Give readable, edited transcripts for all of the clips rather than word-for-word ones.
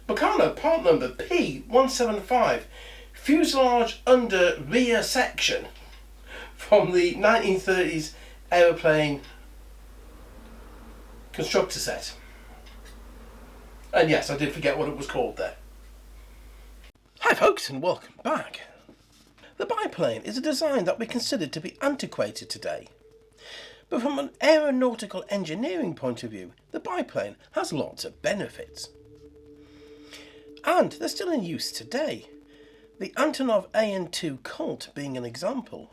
Meccano part number P175, fuselage under rear section, from the 1930s aeroplane constructor set. And yes, I did forget what it was called there. Hi folks, and welcome back. The biplane is a design that we consider to be antiquated today. But from an aeronautical engineering point of view, the biplane has lots of benefits. And they're still in use today, the Antonov AN-2 Colt being an example.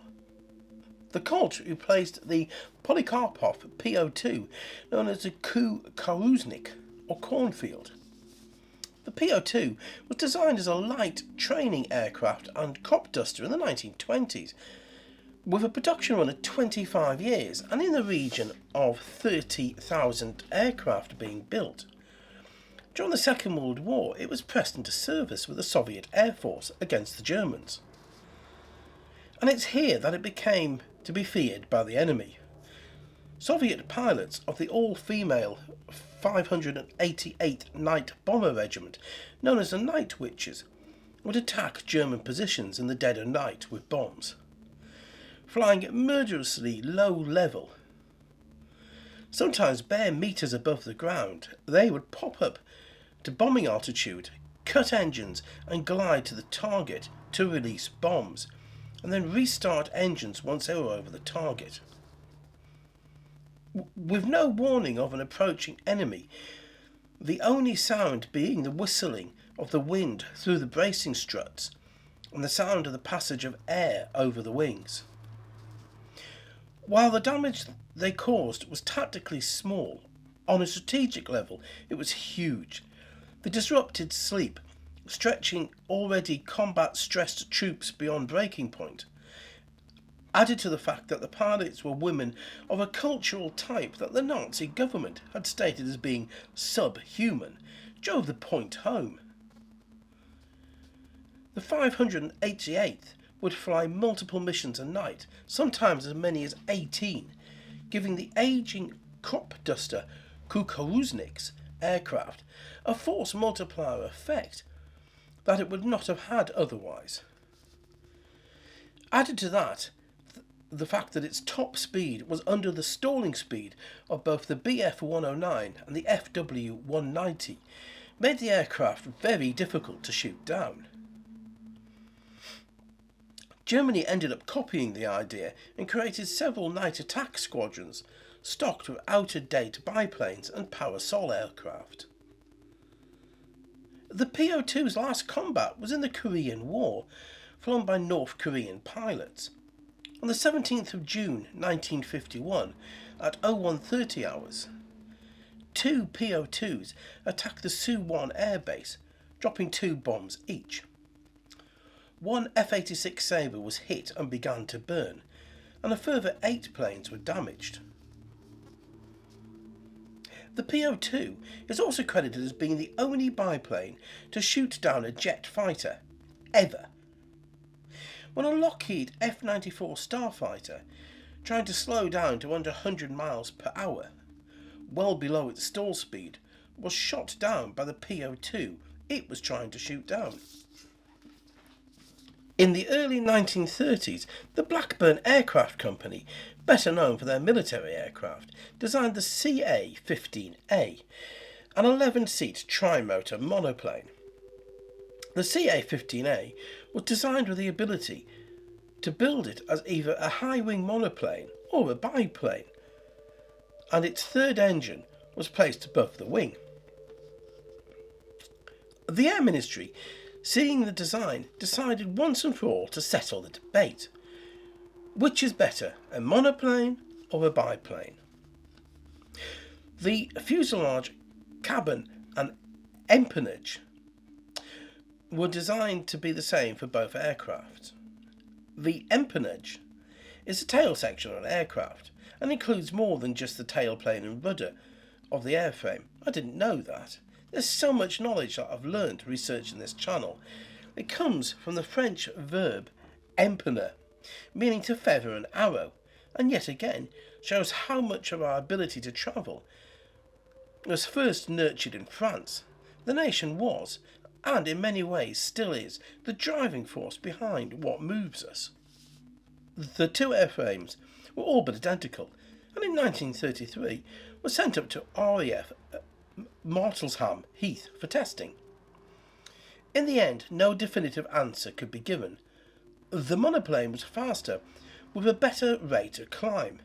The Colt replaced the Polikarpov PO-2, known as the Kukuruznik, or cornfield. The PO-2 was designed as a light training aircraft and crop duster in the 1920s, with a production run of 25 years and in the region of 30,000 aircraft being built. During the Second World War, it was pressed into service with the Soviet Air Force against the Germans. And it's here that it became to be feared by the enemy. Soviet pilots of the all-female 588th Night Bomber Regiment, known as the Night Witches, would attack German positions in the dead of night with bombs, flying at murderously low level. Sometimes bare meters above the ground, they would pop up to bombing altitude, cut engines and glide to the target to release bombs, and then restart engines once they were over the target. With no warning of an approaching enemy, the only sound being the whistling of the wind through the bracing struts and the sound of the passage of air over the wings. While the damage they caused was tactically small, on a strategic level it was huge. The disrupted sleep, stretching already combat-stressed troops beyond breaking point, added to the fact that the pilots were women of a cultural type that the Nazi government had stated as being subhuman, drove the point home. The 588th would fly multiple missions a night, sometimes as many as 18, giving the ageing crop duster Kukuruzniks aircraft a force multiplier effect that it would not have had otherwise. Added to that, the fact that its top speed was under the stalling speed of both the Bf-109 and the FW-190 made the aircraft very difficult to shoot down. Germany ended up copying the idea and created several night attack squadrons stocked with out-of-date biplanes and Parasol aircraft. The PO-2's last combat was in the Korean War, flown by North Korean pilots. On the 17th of June 1951, at 0130 hours, two PO-2s attacked the Suwon Air Base, dropping 2 bombs each. One F-86 Sabre was hit and began to burn, and a further 8 planes were damaged. The PO-2 is also credited as being the only biplane to shoot down a jet fighter, ever. When a Lockheed F-94 Starfighter, trying to slow down to under 100 miles per hour, well below its stall speed, was shot down by the PO-2 it was trying to shoot down. In the early 1930s, the Blackburn Aircraft Company, better known for their military aircraft, designed the CA-15A, an 11-seat tri-motor monoplane. The CA-15A was designed with the ability to build it as either a high-wing monoplane or a biplane, and its third engine was placed above the wing. The Air Ministry, seeing the design, decided once and for all to settle the debate. Which is better, a monoplane or a biplane? The fuselage, cabin and empennage were designed to be the same for both aircraft. The empennage is the tail section of an aircraft and includes more than just the tailplane and rudder of the airframe. I didn't know that. There's so much knowledge that I've learned researching this channel. It comes from the French verb empenner, meaning to feather an arrow, and yet again shows how much of our ability to travel was first nurtured in France, The nation was, and in many ways still is, the driving force behind what moves us. The two airframes were all but identical, and in 1933 were sent up to RAF Martlesham Heath for testing. In the end, no definitive answer could be given. The monoplane was faster, with a better rate of climb,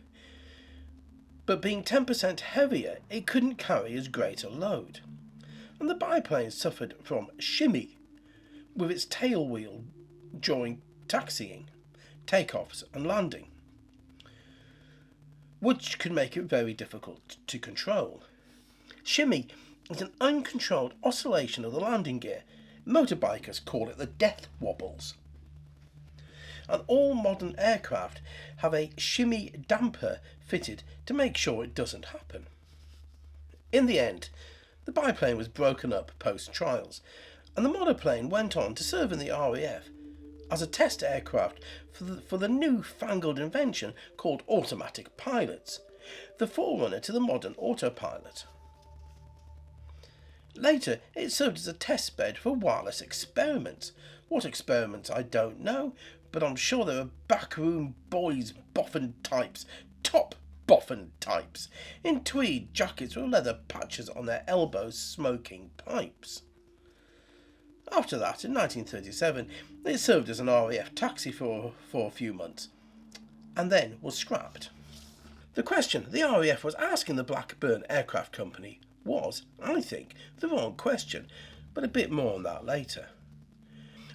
but being 10% heavier, it couldn't carry as great a load, and the biplane suffered from shimmy with its tail wheel during taxiing, takeoffs and landing, which could make it very difficult to control. Shimmy is an uncontrolled oscillation of the landing gear. Motorbikers call it the death wobbles. And all modern aircraft have a shimmy damper fitted to make sure it doesn't happen. In the end, the biplane was broken up post-trials, and the monoplane went on to serve in the RAF as a test aircraft for the new-fangled invention called automatic pilots, the forerunner to the modern autopilot. Later, it served as a test bed for wireless experiments. What experiments, I don't know, but I'm sure there were backroom boys boffin types, top boffin types, in tweed jackets with leather patches on their elbows smoking pipes. After that, in 1937, it served as an RAF taxi for a few months, and then was scrapped. The question the RAF was asking the Blackburn Aircraft Company was, I think, the wrong question, but a bit more on that later.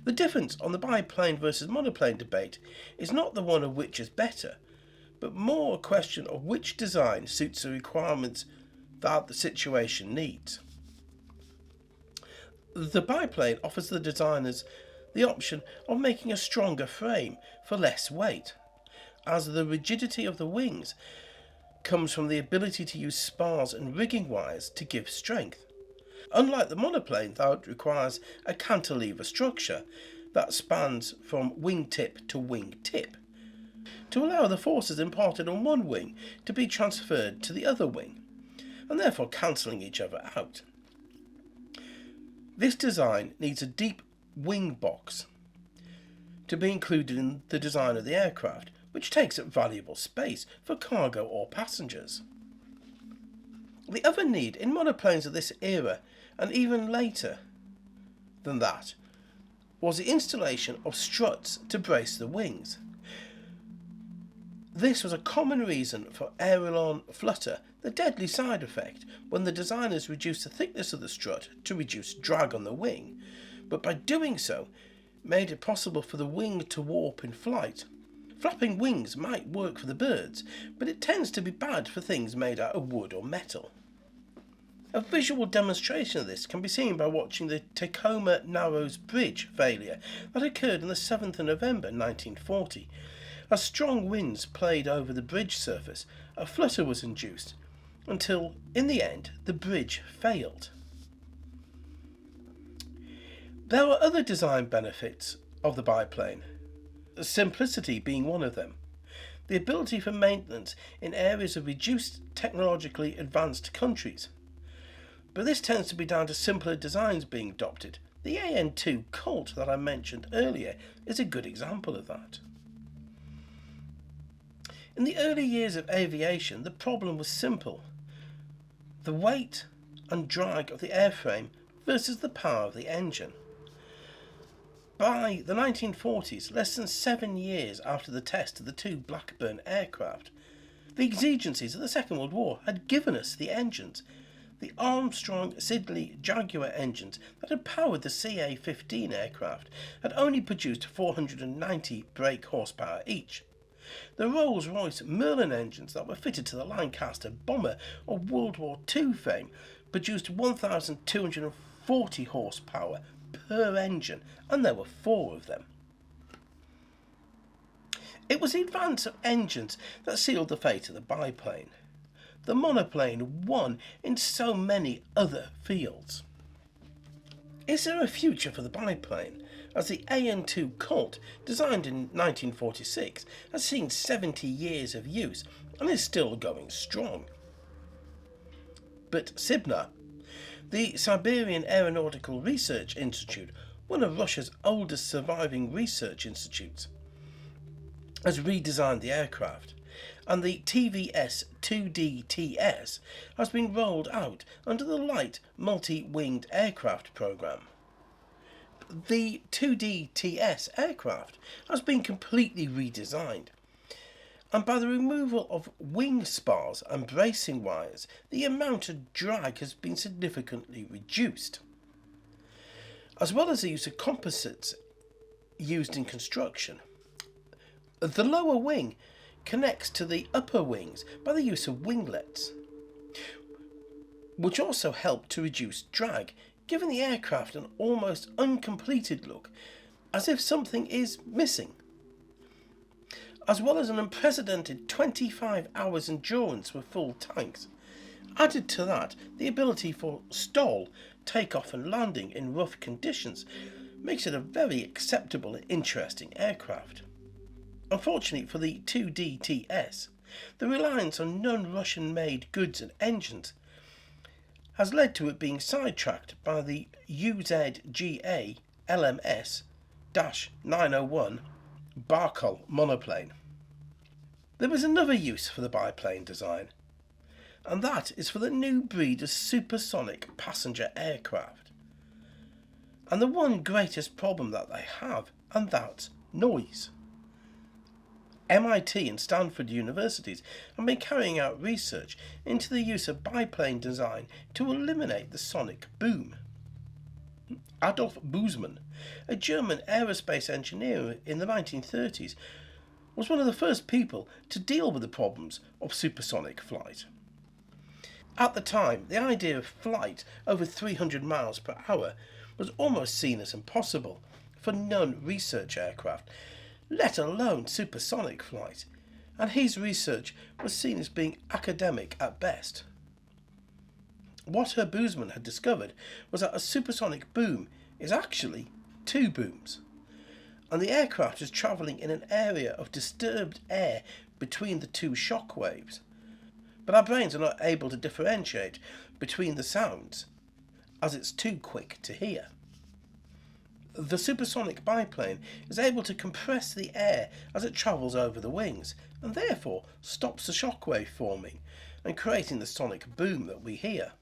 The difference on the biplane versus monoplane debate is not the one of which is better, but more a question of which design suits the requirements that the situation needs. The biplane offers the designers the option of making a stronger frame for less weight, as the rigidity of the wings comes from the ability to use spars and rigging wires to give strength. Unlike the monoplane, that requires a cantilever structure that spans from wing tip to wing tip, to allow the forces imparted on one wing to be transferred to the other wing, and therefore cancelling each other out. This design needs a deep wing box to be included in the design of the aircraft, which takes up valuable space for cargo or passengers. The other need in monoplanes of this era, and even later than that, was the installation of struts to brace the wings. This was a common reason for aileron flutter, the deadly side effect when the designers reduced the thickness of the strut to reduce drag on the wing, but by doing so made it possible for the wing to warp in flight. Flapping wings might work for the birds, but it tends to be bad for things made out of wood or metal. A visual demonstration of this can be seen by watching the Tacoma Narrows Bridge failure that occurred on the 7th of November 1940. As strong winds played over the bridge surface, a flutter was induced, until, in the end, the bridge failed. There were other design benefits of the biplane, simplicity being one of them. The ability for maintenance in areas of reduced technologically advanced countries. But this tends to be down to simpler designs being adopted. The AN2 Colt that I mentioned earlier is a good example of that. In the early years of aviation, the problem was simple: the weight and drag of the airframe versus the power of the engine. By the 1940s, less than 7 years after the test of the two Blackburn aircraft, the exigencies of the Second World War had given us the engines. The Armstrong-Siddeley Jaguar engines that had powered the CA-15 aircraft had only produced 490 brake horsepower each. The Rolls-Royce Merlin engines that were fitted to the Lancaster bomber of World War II fame produced 1,240 horsepower per engine, and there were 4 of them. It was the advance of engines that sealed the fate of the biplane. The monoplane won in so many other fields. Is there a future for the biplane, as the AN2 Colt, designed in 1946, has seen 70 years of use and is still going strong? But Sibner, The Siberian Aeronautical Research Institute, one of Russia's oldest surviving research institutes, has redesigned the aircraft, and the TVS-2DTS has been rolled out under the Light Multi-Winged Aircraft Programme. The 2DTS aircraft has been completely redesigned, and by the removal of wing spars and bracing wires, the amount of drag has been significantly reduced. As well as the use of composites used in construction, the lower wing connects to the upper wings by the use of winglets, which also help to reduce drag, giving the aircraft an almost uncompleted look, as if something is missing. As well as an unprecedented 25 hours endurance with full tanks. Added to that, the ability for stall, takeoff and landing in rough conditions makes it a very acceptable and interesting aircraft. Unfortunately for the 2DTS, the reliance on non-Russian made goods and engines has led to it being sidetracked by the UZGA LMS-901 Barkol monoplane. There is another use for the biplane design, and that is for the new breed of supersonic passenger aircraft. And the one greatest problem that they have, and that's noise. MIT and Stanford universities have been carrying out research into the use of biplane design to eliminate the sonic boom. Adolf Busemann, a German aerospace engineer in the 1930s, was one of the first people to deal with the problems of supersonic flight. At the time, the idea of flight over 300 miles per hour was almost seen as impossible for non-research aircraft, let alone supersonic flight, and his research was seen as being academic at best. What Herr Busemann had discovered was that a supersonic boom is actually two booms, and the aircraft is travelling in an area of disturbed air between the two shock waves. But our brains are not able to differentiate between the sounds, as it's too quick to hear. The supersonic biplane is able to compress the air as it travels over the wings, and therefore stops the shockwave forming and creating the sonic boom that we hear.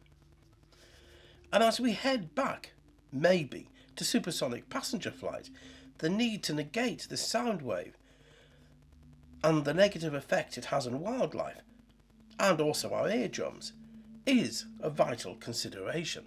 And as we head back, maybe, to supersonic passenger flight, the need to negate the sound wave and the negative effect it has on wildlife, and also our eardrums, is a vital consideration.